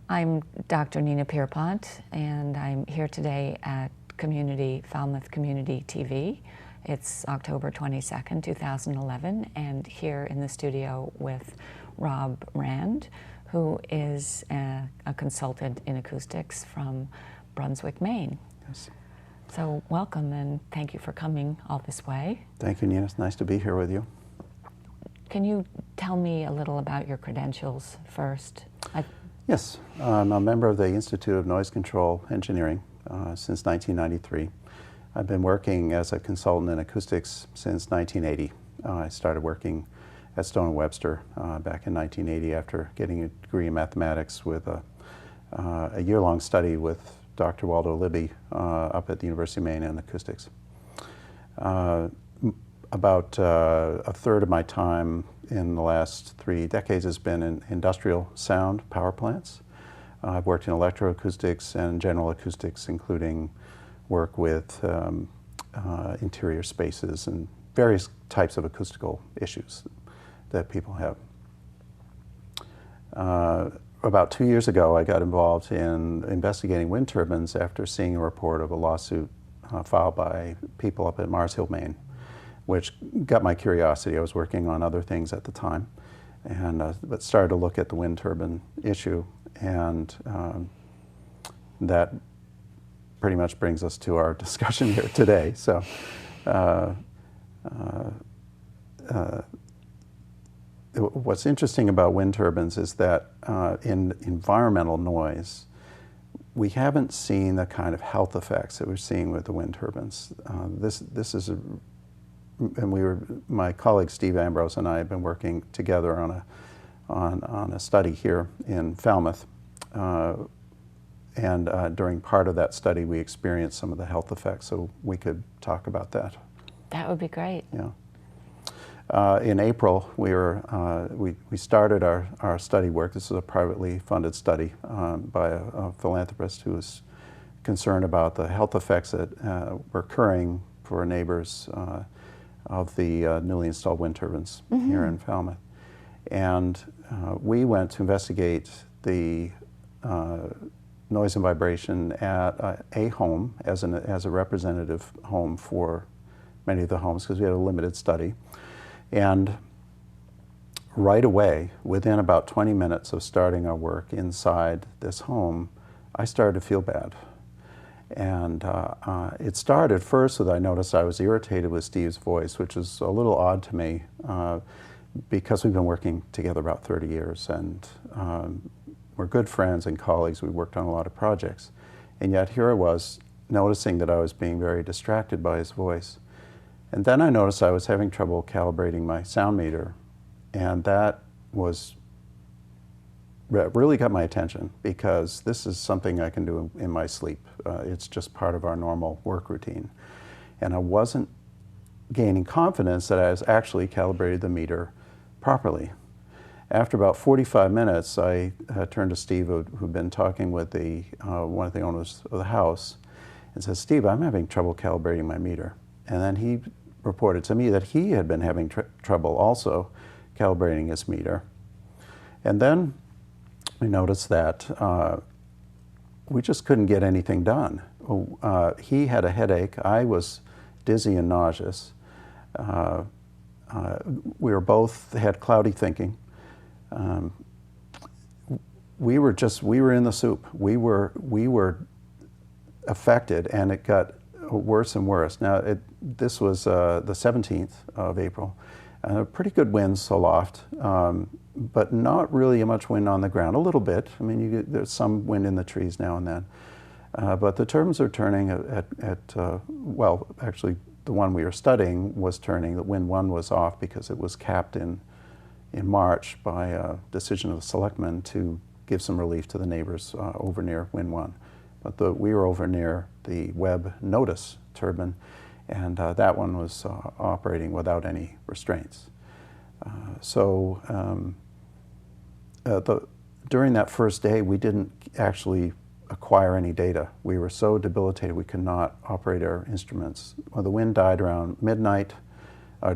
I'm Dr. Nina Pierpont, and I'm here today at Falmouth Community TV. It's October 22nd, 2011, and here in the studio with Rob Rand, who is a consultant in acoustics from Brunswick, Maine. Yes. So welcome, and thank you for coming all this way. Thank you, Nina. It's nice to be here with you. Can you tell me a little about your credentials first? Yes, I'm a member of the Institute of Noise Control Engineering since 1993. I've been working as a consultant in acoustics since 1980. I started working at Stone & Webster back in 1980 after getting a degree in mathematics with a year-long study with Dr. Waldo Libby up at the University of Maine in acoustics. About a third of my time in the last 3 decades has been in industrial sound power plants. I've worked in electroacoustics and general acoustics, including work with interior spaces and various types of acoustical issues that people have. About 2 years ago, I got involved in investigating wind turbines after seeing a report of a lawsuit filed by people up at Mars Hill, Maine, which got my curiosity. I was working on other things at the time, and but started to look at the wind turbine issue, and that pretty much brings us to our discussion here today. So, what's interesting about wind turbines is that in environmental noise, we haven't seen the kind of health effects that we're seeing with the wind turbines. This is my colleague Steve Ambrose and I have been working together on a study here in Falmouth, and during part of that study we experienced some of the health effects, so we could talk about that. That would be great. Yeah. In April, we started our study work. This is a privately funded study by a philanthropist who was concerned about the health effects that were occurring for neighbors of the newly installed wind turbines here in Falmouth. And we went to investigate the noise and vibration at a home as a representative home for many of the homes, because we had a limited study. And right away, within about 20 minutes of starting our work inside this home, I started to feel bad. And it started first with I noticed I was irritated with Steve's voice, which is a little odd to me because we've been working together about 30 years, and we're good friends and colleagues. We worked on a lot of projects. And yet here I was noticing that I was being very distracted by his voice. And then I noticed I was having trouble calibrating my sound meter, and that really got my attention, because this is something I can do in my sleep. It's just part of our normal work routine. And I wasn't gaining confidence that I was actually calibrated the meter properly. After about 45 minutes, I turned to Steve, who'd been talking with one of the owners of the house, and said, "Steve, I'm having trouble calibrating my meter." And then he reported to me that he had been having trouble also calibrating his meter. And then we noticed that we just couldn't get anything done. He had a headache. I was dizzy and nauseous. We both had cloudy thinking. We were in the soup. We were affected, and it got worse and worse. Now, this was the 17th of April. Pretty good winds aloft, but not really much wind on the ground. A little bit. I mean, there's some wind in the trees now and then. But the turbines are turning well, actually, the one we were studying was turning. The wind 1 was off because it was capped in March by a decision of the selectmen to give some relief to the neighbors over near wind 1. But we were over near the Webb Notice turbine, and that one was operating without any restraints. During that first day, we didn't actually acquire any data. We were so debilitated we could not operate our instruments. When the wind died around midnight,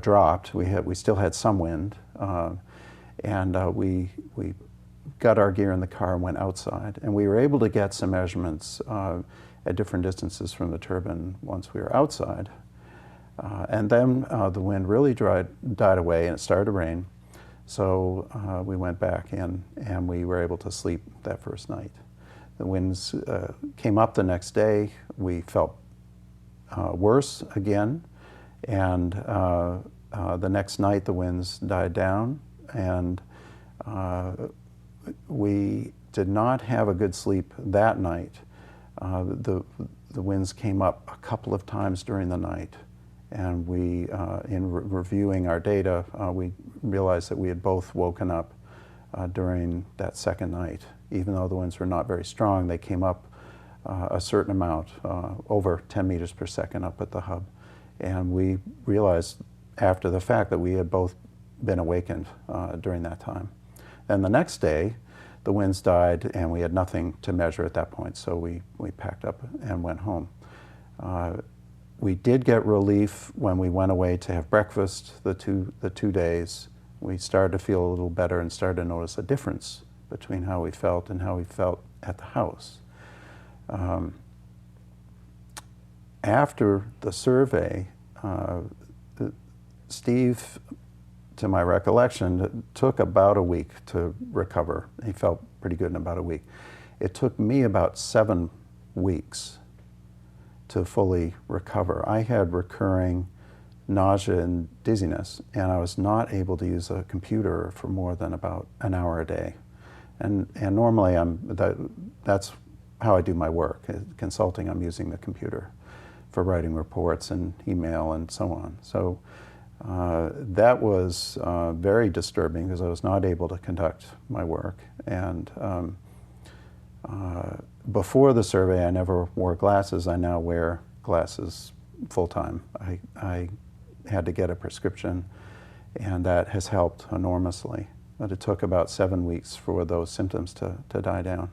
dropped, we still had some wind, and we got our gear in the car and went outside. And we were able to get some measurements at different distances from the turbine once we were outside. And then the wind really died away and it started to rain. So we went back in and we were able to sleep that first night. The winds came up the next day. We felt worse again. And the next night the winds died down, and we did not have a good sleep that night. The winds came up a couple of times during the night, and we, in reviewing our data, we realized that we had both woken up during that second night. Even though the winds were not very strong, they came up a certain amount, over 10 meters per second up at the hub. And we realized after the fact that we had both been awakened during that time. And the next day, the winds died and we had nothing to measure at that point, so we packed up and went home. We did get relief when we went away to have breakfast the two days. We started to feel a little better and started to notice a difference between how we felt and how we felt at the house. After the survey, Steve, to my recollection, took about a week to recover. He felt pretty good in about a week. It took me about 7 weeks to fully recover. I had recurring nausea and dizziness, and I was not able to use a computer for more than about an hour a day. And normally that's how I do my work. Consulting, I'm using the computer for writing reports and email and so on. So that was very disturbing because I was not able to conduct my work. And before the survey, I never wore glasses. I now wear glasses full time. I had to get a prescription, and that has helped enormously. But it took about 7 weeks for those symptoms to die down.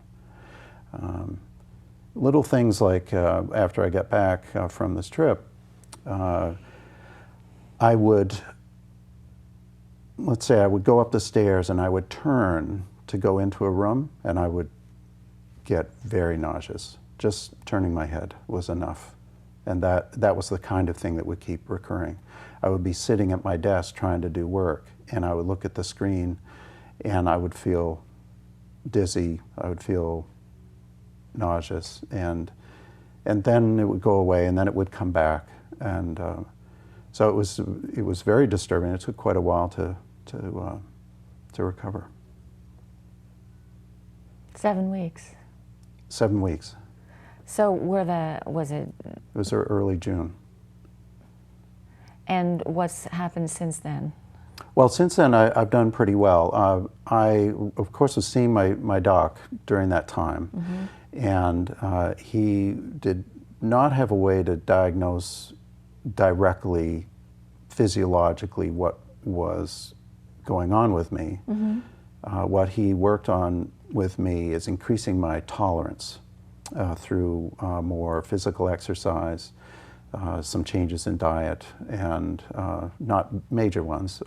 Little things like after I got back from this trip, I would, let's say I would go up the stairs and I would turn to go into a room and I would get very nauseous. Just turning my head was enough. And that was the kind of thing that would keep recurring. I would be sitting at my desk trying to do work, and I would look at the screen and I would feel dizzy, I would feel nauseous, and then it would go away and then it would come back. And so it was very disturbing. It took quite a while to recover. 7 weeks. 7 weeks. So was it? It was early June. And what's happened since then? Well, since then I've done pretty well. I, of course, was seeing my doc during that time, and he did not have a way to diagnose directly, physiologically, what was going on with me. What he worked on with me is increasing my tolerance through more physical exercise, some changes in diet, and not major ones.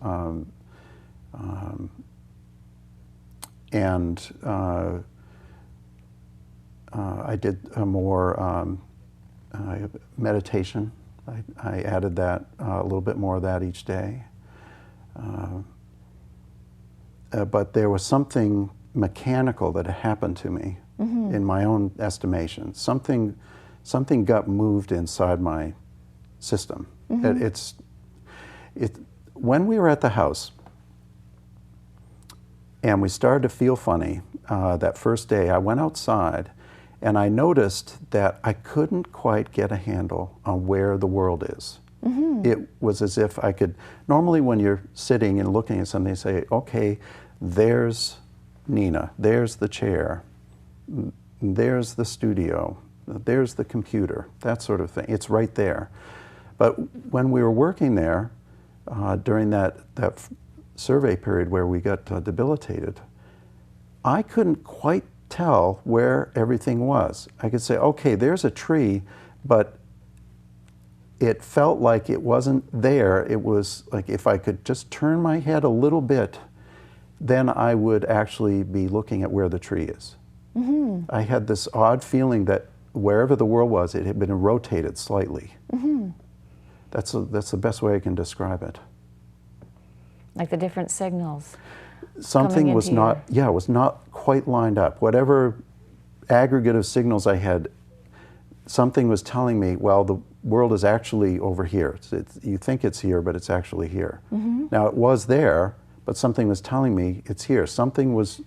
I did more meditation. I added that, a little bit more of that each day. But there was something mechanical that had happened to me in my own estimation. Something got moved inside my system. When we were at the house and we started to feel funny that first day, I went outside and I noticed that I couldn't quite get a handle on where the world is. It was as if I could, normally when you're sitting and looking at something, you say, okay, there's Nina, there's the chair, there's the studio, there's the computer, that sort of thing. It's right there. But when we were working there, during that survey period where we got debilitated, I couldn't quite tell where everything was. I could say, okay, there's a tree, but it felt like it wasn't there. It was like if I could just turn my head a little bit, then I would actually be looking at where the tree is. I had this odd feeling that wherever the world was, it had been rotated slightly. That's the best way I can describe it. Like the different signals. Something was not, it was not quite lined up. Whatever aggregate of signals I had, something was telling me, well, the world is actually over here. You think it's here, but it's actually here. Now, it was there, but something was telling me it's here. Something was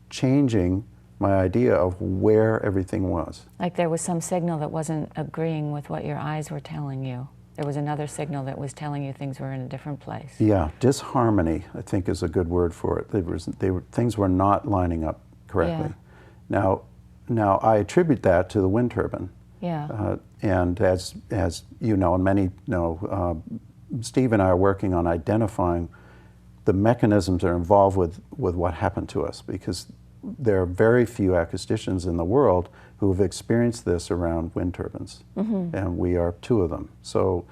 changing my idea of where everything was. Like there was some signal that wasn't agreeing with what your eyes were telling you. There was another signal that was telling you things were in a different place. Yeah, disharmony, I think, is a good word for it. Things were not lining up correctly. Now I attribute that to the wind turbine. And as you know, and many know, Steve and I are working on identifying the mechanisms that are involved with what happened to us, because there are very few acousticians in the world who have experienced this around wind turbines, and we are two of them. So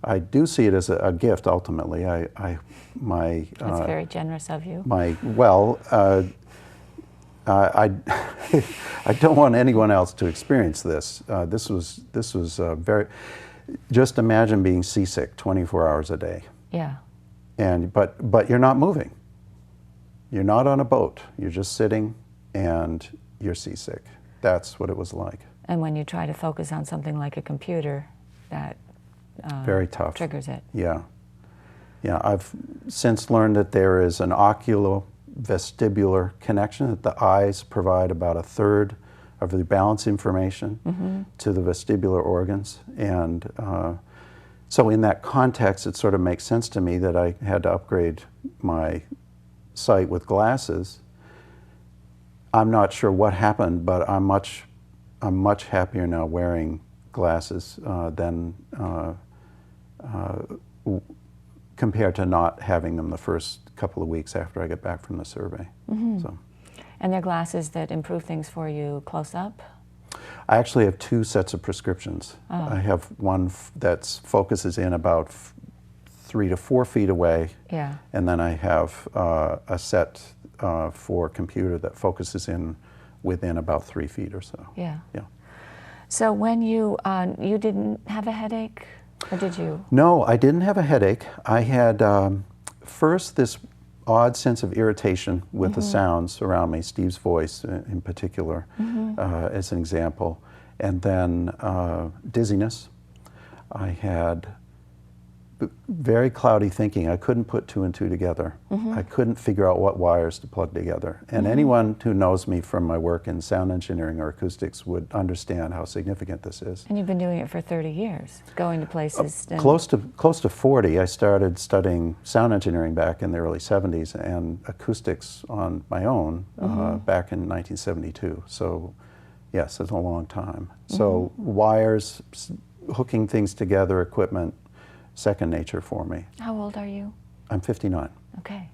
I do see it as a gift. Ultimately, that's very generous of you. I don't want anyone else to experience this. This was very. Just imagine being seasick 24 hours a day. Yeah. But you're not moving. You're not on a boat. You're just sitting, and you're seasick. That's what it was like. And when you try to focus on something like a computer, that very tough. Triggers it. Yeah. I've since learned that there is an oculovestibular connection, that the eyes provide about 1/3 of the balance information to the vestibular organs, and so in that context, it sort of makes sense to me that I had to upgrade my sight with glasses. I'm not sure what happened, but I'm much happier now wearing glasses than compared to not having them the first couple of weeks after I get back from the survey. So. And they're glasses that improve things for you close up? I actually have 2 sets of prescriptions. I have one that focuses in about 3 to 4 feet away, and then I have a set for computer that focuses in within about 3 feet or so. Yeah. So when you didn't have a headache, or did you? No, I didn't have a headache. I had first this odd sense of irritation with the sounds around me, Steve's voice in particular, as an example, and then dizziness. I had very cloudy thinking. I couldn't put 2 and 2 together. I couldn't figure out what wires to plug together. And anyone who knows me from my work in sound engineering or acoustics would understand how significant this is. And you've been doing it for 30 years, going to places. Close to 40. I started studying sound engineering back in the early 70s and acoustics on my own back in 1972. So yes, it's a long time. So wires, hooking things together, equipment, second nature for me. How old are you? I'm 59. Okay.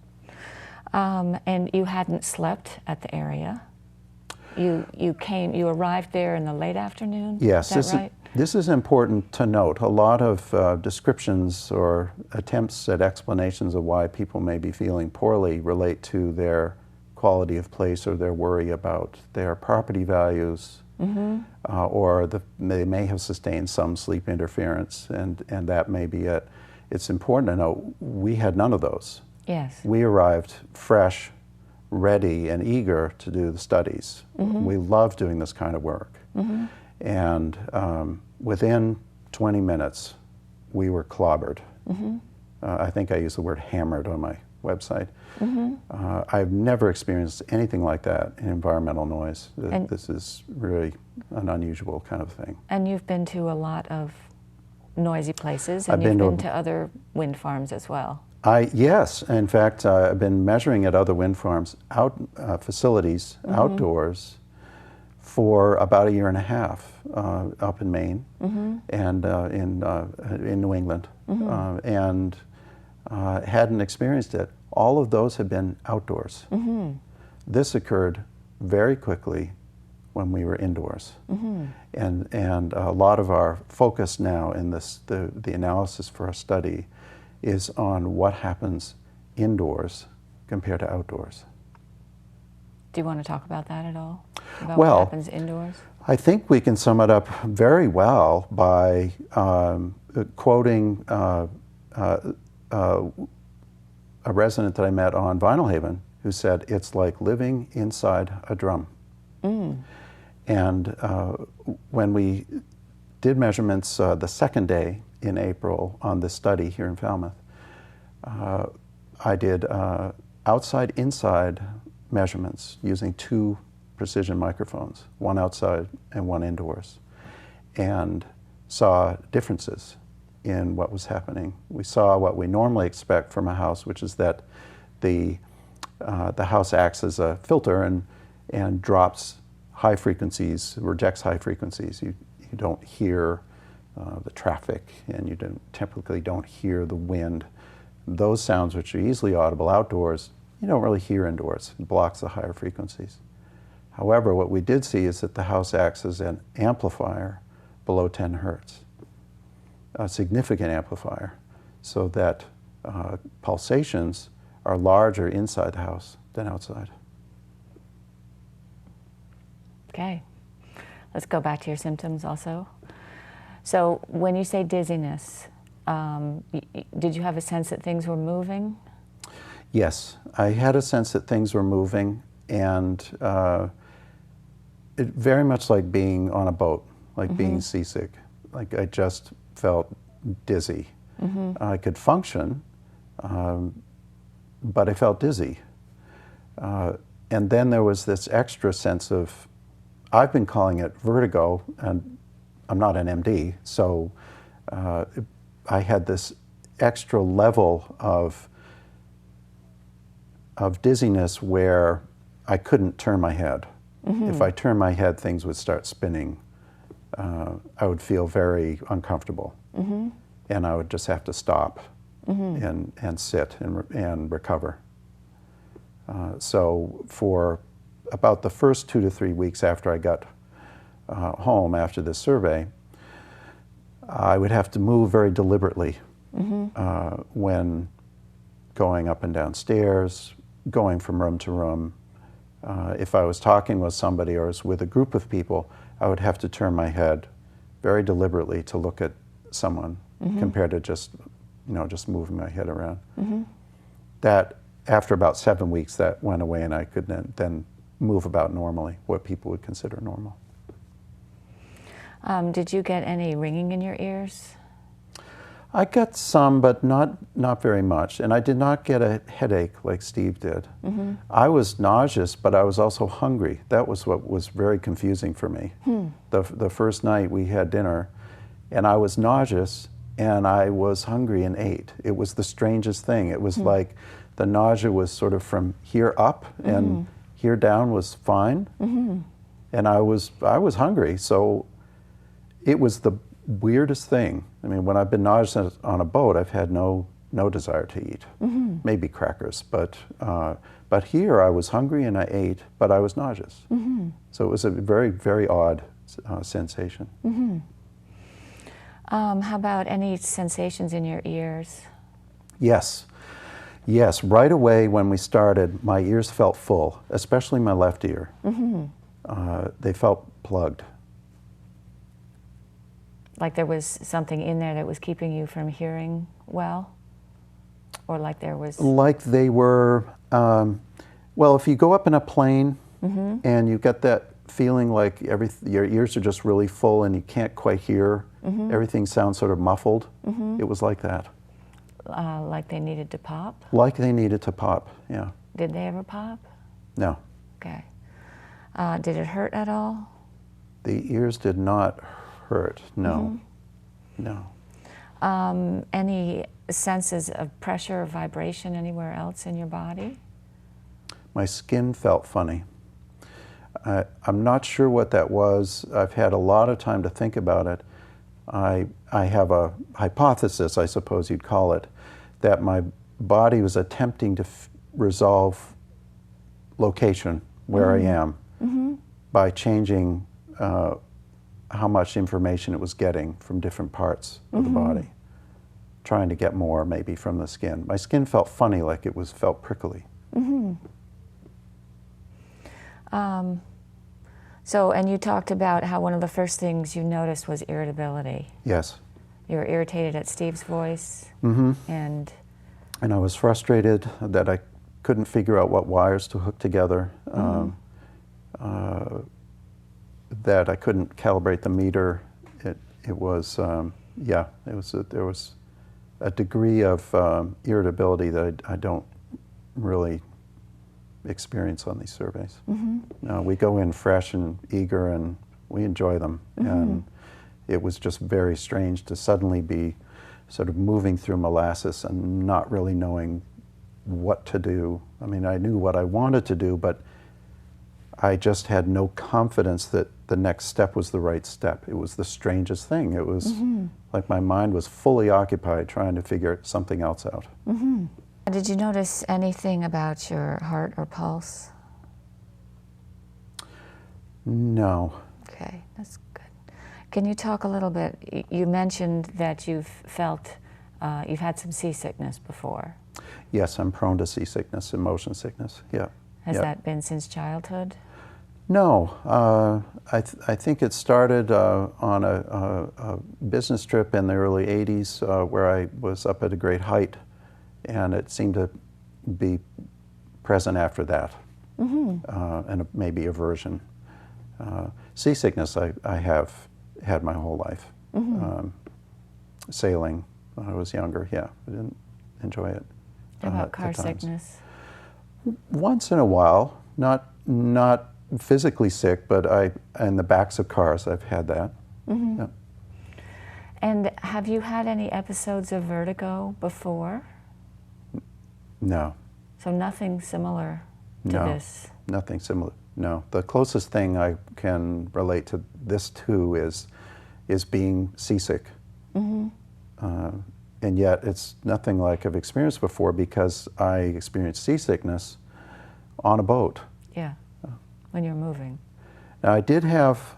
And you hadn't slept at the area. You arrived there in the late afternoon? Yes. Is that right? This is important to note. A lot of descriptions or attempts at explanations of why people may be feeling poorly relate to their quality of place or their worry about their property values, or they may have sustained some sleep interference, and that may be it. It's important to know we had none of those. Yes. We arrived fresh, ready, and eager to do the studies. We love doing this kind of work. And within 20 minutes, we were clobbered. I think I used the word hammered on my website. I've never experienced anything like that in environmental noise. This is really an unusual kind of thing. And you've been to a lot of noisy places, and you've been to other wind farms as well. Yes, in fact, I've been measuring at other wind farms, facilities, outdoors, for about 1.5 years up in Maine and in New England, and hadn't experienced it. All of those have been outdoors. This occurred very quickly when we were indoors, and a lot of our focus now in the analysis for our study is on what happens indoors compared to outdoors. Do you want to talk about that at all? About Well, what happens indoors? I think we can sum it up very well by quoting a resident that I met on Vinyl Haven who said, "It's like living inside a drum." And when we did measurements the second day in April on this study here in Falmouth, I did outside-inside measurements using 2 precision microphones, one outside and one indoors, and saw differences in what was happening. We saw what we normally expect from a house, which is that the house acts as a filter and drops high frequencies, rejects high frequencies. You don't hear the traffic, and you typically don't hear the wind. Those sounds, which are easily audible outdoors, you don't really hear indoors. It blocks the higher frequencies. However, what we did see is that the house acts as an amplifier below 10 hertz, a significant amplifier, so that pulsations are larger inside the house than outside. Okay. Let's go back to your symptoms also. So when you say dizziness, did you have a sense that things were moving? Yes, I had a sense that things were moving, and it very much like being on a boat, like being seasick. Like I just felt dizzy. I could function, but I felt dizzy. And then there was this extra sense of, I've been calling it vertigo, and I'm not an MD, so I had this extra level of dizziness where I couldn't turn my head. If I turned my head, things would start spinning. I would feel very uncomfortable, and I would just have to stop and sit and recover. So for about the first 2 to 3 weeks after I got home after this survey, I would have to move very deliberately when going up and down stairs, going from room to room. If I was talking with somebody or was with a group of people, I would have to turn my head very deliberately to look at someone compared to just moving my head around. That after about 7 weeks, that went away, and I could then move about normally, what people would consider normal. Did you get any ringing in your ears? I got some, but not very much. And I did not get a headache like Steve did. I was nauseous, but I was also hungry. That was what was very confusing for me. The first night we had dinner, and I was nauseous, and I was hungry and ate. It was the strangest thing. It was like the nausea was sort of from here up, and here down was fine. And I was hungry, so it was the weirdest thing. I mean, when I've been nauseous on a boat, I've had no desire to eat. Maybe crackers, but here I was hungry and I ate, but I was nauseous. So it was a very, very odd sensation. How about any sensations in your ears? Yes. Yes, right away when we started, my ears felt full, especially my left ear. They felt plugged. Like there was something in there that was keeping you from hearing well? Or like there was... Like they were, well, if you go up in a plane and you get that feeling like your ears are just really full and you can't quite hear, everything sounds sort of muffled, it was like that. Like they needed to pop? Like they needed to pop, yeah. Did they ever pop? No. Okay. Did it hurt at all? The ears did not hurt, no. No. Any senses of pressure or vibration anywhere else in your body? My skin felt funny. I'm not sure what that was. I've had a lot of time to think about it. I have a hypothesis, I suppose you'd call it, that my body was attempting to resolve location, where I am, by changing how much information it was getting from different parts of the body, trying to get more maybe from the skin. My skin felt funny, like it felt prickly. So, and you talked about how one of the first things you noticed was irritability. Yes. You were irritated at Steve's voice, and I was frustrated that I couldn't figure out what wires to hook together, that I couldn't calibrate the meter. It was, yeah, there was a degree of irritability that I don't really experience on these surveys. No, we go in fresh and eager and we enjoy them. And it was just very strange to suddenly be sort of moving through molasses and not really knowing what to do. I mean, I knew what I wanted to do, but I just had no confidence that the next step was the right step. It was the strangest thing. It was like my mind was fully occupied trying to figure something else out. Did you notice anything about your heart or pulse? No. Okay, that's good. Can you talk a little bit? You mentioned that you've felt, you've had some seasickness before. Yes, I'm prone to seasickness and motion sickness. Yeah. Has that been since childhood? No, I think it started on a business trip in the early 80s where I was up at a great height, and it seemed to be present after that, and maybe aversion. Seasickness I have had my whole life. Sailing when I was younger, yeah, I didn't enjoy it. How about car sickness? Once in a while, not physically sick, but in the backs of cars, I've had that. Yeah. And have you had any episodes of vertigo before? No. So nothing similar to this? Nothing similar, no. The closest thing I can relate to this too is being seasick. And yet it's nothing like I've experienced before because I experienced seasickness on a boat. Yeah, when you're moving. Now I did have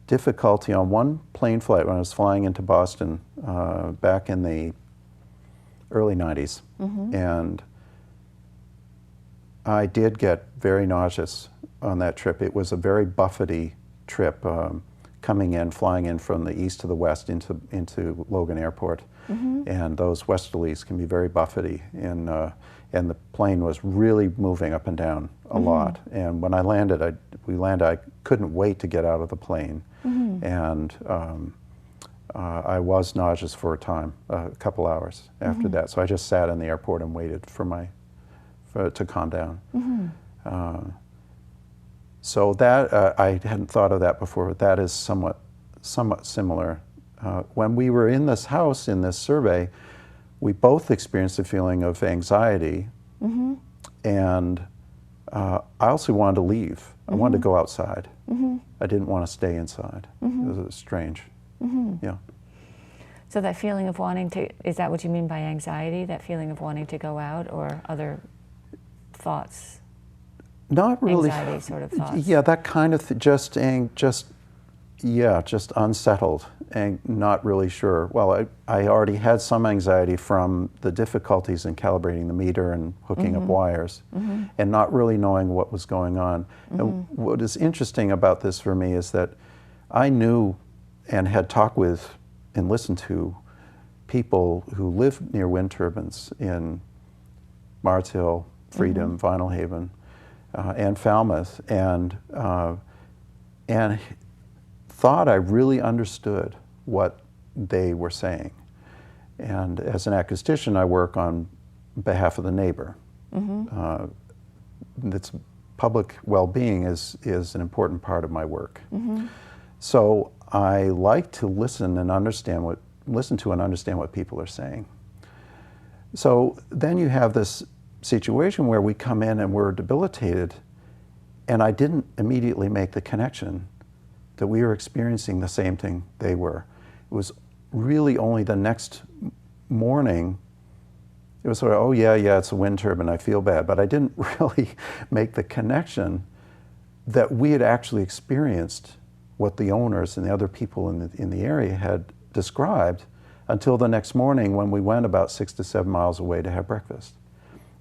difficulty on one plane flight when I was flying into Boston back in the early 90s. And I did get very nauseous on that trip. It was a very buffety trip, flying in from the east to the west into Logan Airport. And those westerlies can be very buffety. And the plane was really moving up and down a lot. And when I landed, I couldn't wait to get out of the plane. And I was nauseous for a time, a couple hours after that. So I just sat in the airport and waited to calm down. So that, I hadn't thought of that before, but that is somewhat similar. When we were in this house, in this survey, we both experienced a feeling of anxiety, and I also wanted to leave. I wanted to go outside. I didn't want to stay inside. It was strange. Yeah. So that feeling of wanting to, is that what you mean by anxiety, that feeling of wanting to go out, or other thoughts? Not really. Anxiety sort of thoughts? Yeah, that kind of just unsettled and not really sure. Well, I already had some anxiety from the difficulties in calibrating the meter and hooking up wires, and not really knowing what was going on. And what is interesting about this for me is that I knew and had talked with and listened to people who live near wind turbines in Mars Hill, Freedom, Vinyl Haven, and Falmouth, and thought I really understood what they were saying. And as an acoustician, I work on behalf of the neighbor. That's public well-being is an important part of my work. So I like to listen to and understand what people are saying. So then you have this situation where we come in and we're debilitated, and I didn't immediately make the connection that we were experiencing the same thing they were. It was really only the next morning, it was sort of, oh yeah, it's a wind turbine, I feel bad, but I didn't really make the connection that we had actually experienced what the owners and the other people in the area had described until the next morning when we went about 6 to 7 miles away to have breakfast.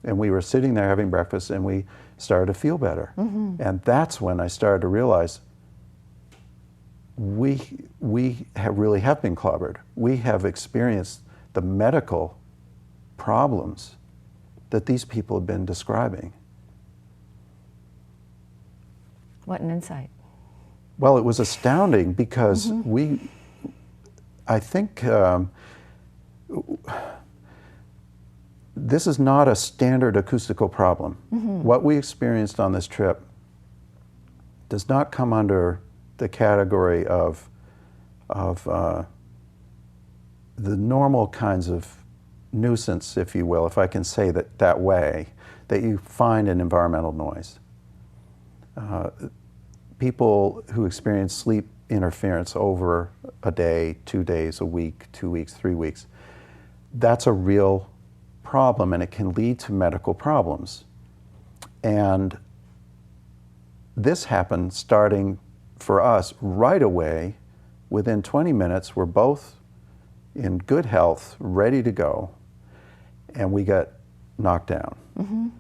And we were sitting there having breakfast, and we started to feel better. And that's when I started to realize we really have been clobbered. We have experienced the medical problems that these people have been describing. What an insight. Well, it was astounding because I think this is not a standard acoustical problem. What we experienced on this trip does not come under the category of the normal kinds of nuisance, if you will, if I can say that way, that you find in environmental noise. People who experience sleep interference over a day, 2 days, a week, 2 weeks, 3 weeks, that's a real problem, and it can lead to medical problems. And this happened starting for us right away. Within 20 minutes, we're both in good health, ready to go, and we got knocked down.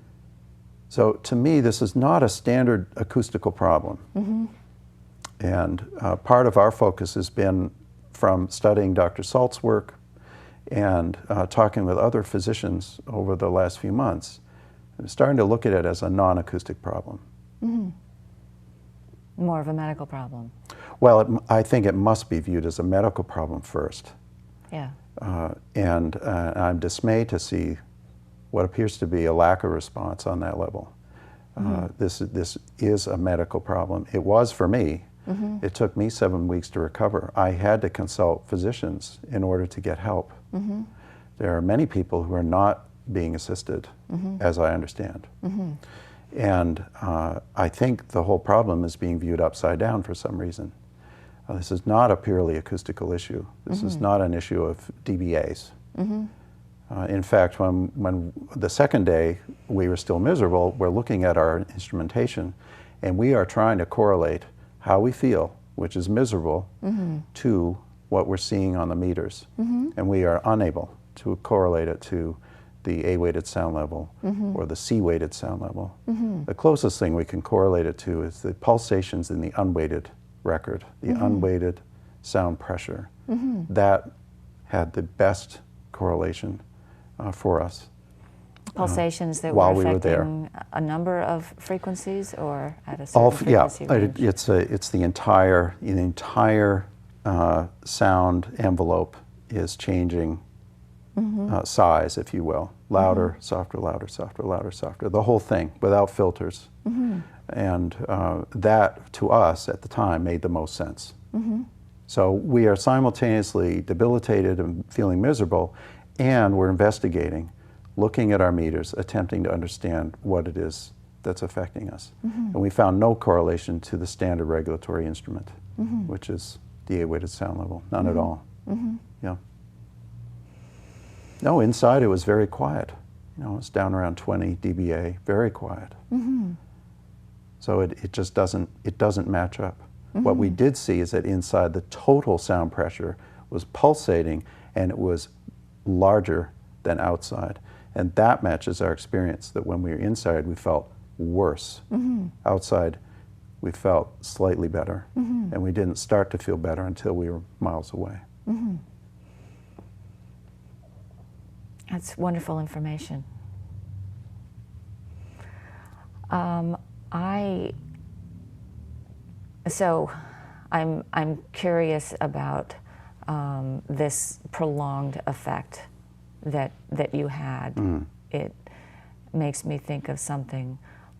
So to me, this is not a standard acoustical problem. And part of our focus has been from studying Dr. Salt's work and talking with other physicians over the last few months, starting to look at it as a non-acoustic problem. More of a medical problem. Well, I think it must be viewed as a medical problem first. Yeah. And I'm dismayed to see what appears to be a lack of response on that level. This is a medical problem. It was for me. It took me 7 weeks to recover. I had to consult physicians in order to get help. There are many people who are not being assisted, as I understand. And I think the whole problem is being viewed upside down for some reason. This is not a purely acoustical issue. This is not an issue of dBAs. In fact, when the second day we were still miserable, we're looking at our instrumentation, and we are trying to correlate how we feel, which is miserable, to what we're seeing on the meters. And we are unable to correlate it to the A-weighted sound level or the C-weighted sound level. The closest thing we can correlate it to is the pulsations in the unweighted record, the unweighted sound pressure. That had the best correlation for us. Pulsations that while were we were affecting a number of frequencies, or at a certain frequency range? It's the entire sound envelope is changing size, if you will. Louder, softer, louder, softer, louder, softer. The whole thing, without filters. And that, to us at the time, made the most sense. So we are simultaneously debilitated and feeling miserable, and we're investigating, looking at our meters, attempting to understand what it is that's affecting us. And we found no correlation to the standard regulatory instrument, which is the A-weighted sound level. None at all. Yeah. No, inside it was very quiet. It's down around 20 dBA, very quiet. So it just doesn't match up. What we did see is that inside the total sound pressure was pulsating, and it was larger than outside. And that matches our experience, that when we were inside, we felt worse. Outside, we felt slightly better. And we didn't start to feel better until we were miles away. That's wonderful information. I'm curious about this prolonged effect that you had. It makes me think of something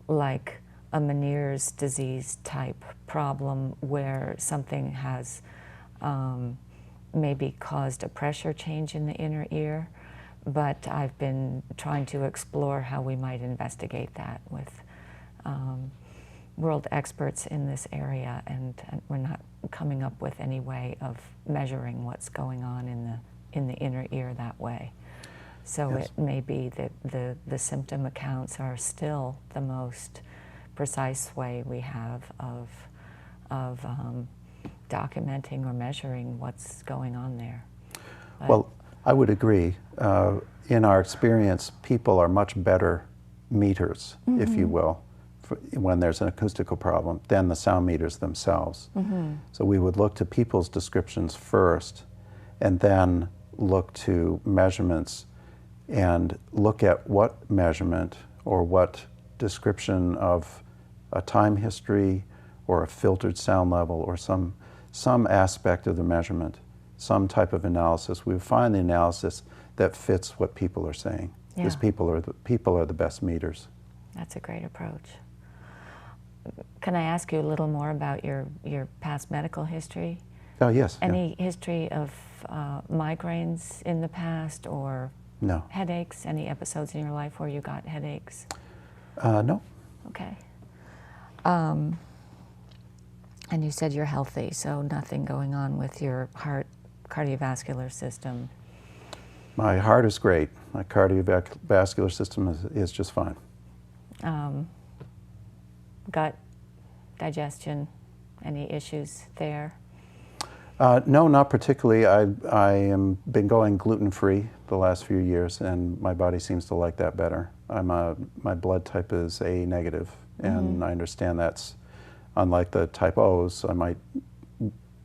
like a Meniere's disease type problem, where something has maybe caused a pressure change in the inner ear. But I've been trying to explore how we might investigate that with world experts in this area, and we're not coming up with any way of measuring what's going on in the inner ear that way. So Yes. it may be that the symptom accounts are still the most precise way we have of documenting or measuring what's going on there. But Well, I would agree. In our experience, people are much better meters, if you will, when there's an acoustical problem, than the sound meters themselves. So we would look to people's descriptions first, and then look to measurements and look at what measurement or what description of a time history or a filtered sound level or some aspect of the measurement, some type of analysis. We would find the analysis that fits what people are saying, because people are the best meters. That's a great approach. Can I ask you a little more about your past medical history? Oh, yes. Any history of migraines in the past, or no headaches? Any episodes in your life where you got headaches? No. Okay. And you said you're healthy, so nothing going on with your heart, cardiovascular system? My heart is great. My cardiovascular system is just fine. Gut, digestion, any issues there? No, not particularly. I am been going gluten-free the last few years, and my body seems to like that better. My blood type is A negative, and I understand that's unlike the type O's. I might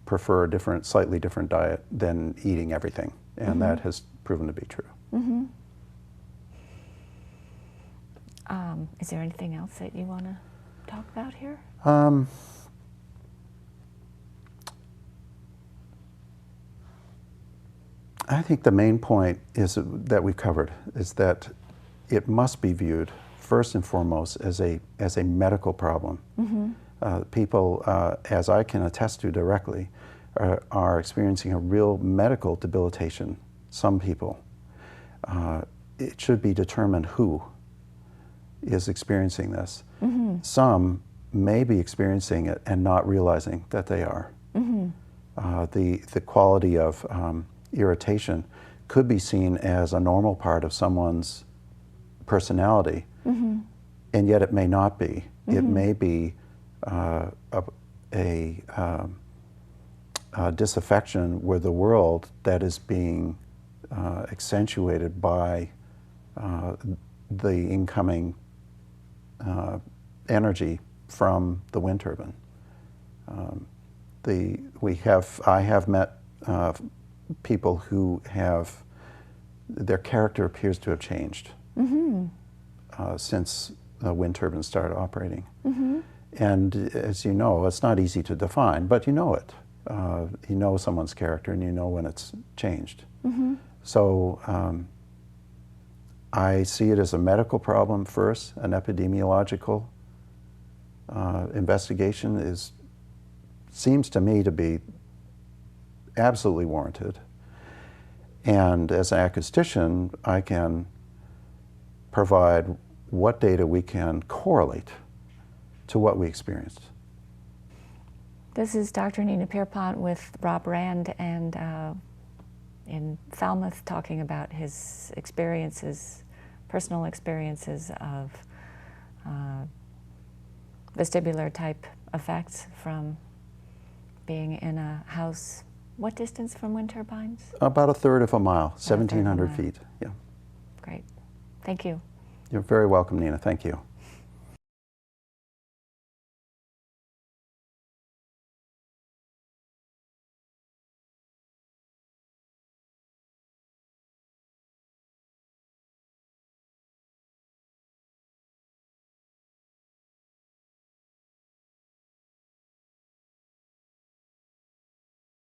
prefer a slightly different diet than eating everything, and that has proven to be true. Is there anything else that you want to talk about here? I think the main point is that we've covered is that it must be viewed first and foremost as a medical problem. People, as I can attest to directly, are experiencing a real medical debilitation. Some people. It should be determined who is experiencing this. Some may be experiencing it and not realizing that they are. The quality of irritation could be seen as a normal part of someone's personality, and yet it may not be. It may be a disaffection with the world that is being accentuated by the incoming energy from the wind turbine. I have met people who their character appears to have changed since the wind turbine started operating. And as you know, it's not easy to define, but you know it. You know someone's character, and you know when it's changed. So I see it as a medical problem first. An epidemiological investigation seems to me to be absolutely warranted. And as an acoustician, I can provide what data we can correlate to what we experienced. This is Dr. Nina Pierpont with Rob Rand, and in Falmouth, talking about his experiences, personal experiences of vestibular type effects from being in a house. What distance from wind turbines? About a third of a mile, 1,700 feet. Yeah. Great. Thank you. You're very welcome, Nina. Thank you.